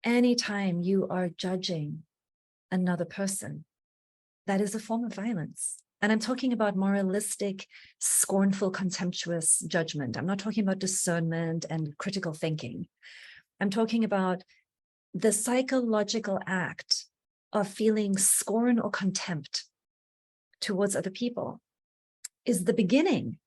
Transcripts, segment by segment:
anytime you are judging another person, that is a form of violence. And I'm talking about moralistic, scornful, contemptuous judgment. I'm not talking about discernment and critical thinking. I'm talking about the psychological act of feeling scorn or contempt towards other people is the beginning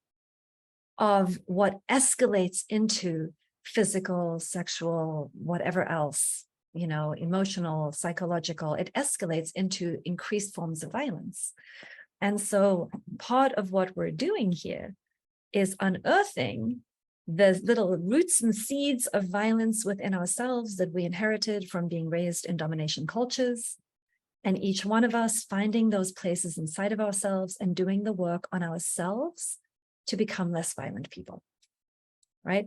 of what escalates into physical, sexual, whatever else, emotional, psychological. It escalates into increased forms of violence. And so part of what we're doing here is unearthing the little roots and seeds of violence within ourselves that we inherited from being raised in domination cultures. And each one of us finding those places inside of ourselves and doing the work on ourselves to become less violent people, right?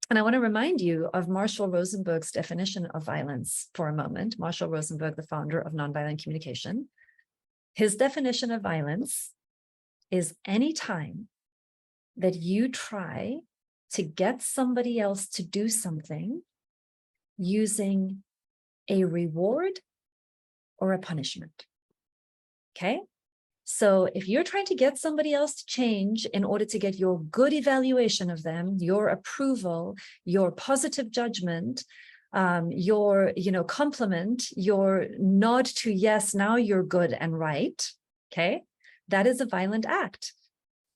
And I want to remind you of Marshall Rosenberg's definition of violence for a moment. Marshall Rosenberg, the founder of nonviolent communication. His definition of violence is any time that you try to get somebody else to do something using a reward or a punishment. Okay? So if you're trying to get somebody else to change in order to get your good evaluation of them, your approval, your positive judgment, your compliment, your nod to yes, now you're good and right, okay? That is a violent act,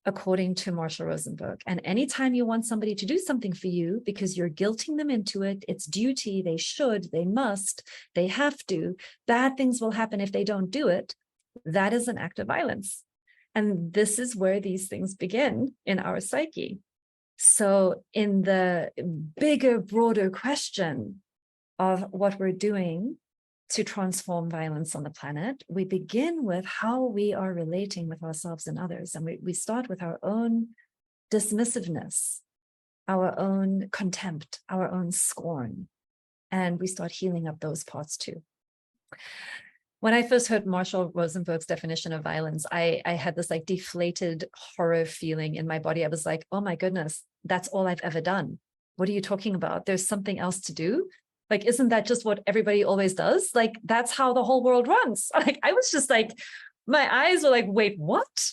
according to Marshall Rosenberg. And anytime you want somebody to do something for you because you're guilting them into it, it's duty, they should, they must, they have to, bad things will happen if they don't do it, that is an act of violence. And this is where these things begin in our psyche. So in the bigger, broader question of what we're doing to transform violence on the planet, we begin with how we are relating with ourselves and others. And we start with our own dismissiveness, our own contempt, our own scorn. And we start healing up those parts too. When I first heard Marshall Rosenberg's definition of violence, I had this like deflated horror feeling in my body. I was like, oh my goodness, that's all I've ever done. What are you talking about? There's something else to do? Like, isn't that just what everybody always does? Like, that's how the whole world runs. Like, I was just like, my eyes were like, wait, what?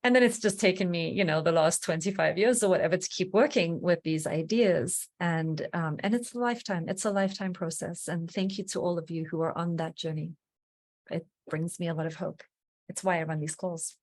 And then it's just taken me, the last 25 years or whatever to keep working with these ideas. And it's a lifetime. It's a lifetime process. And thank you to all of you who are on that journey. It brings me a lot of hope. It's why I run these calls.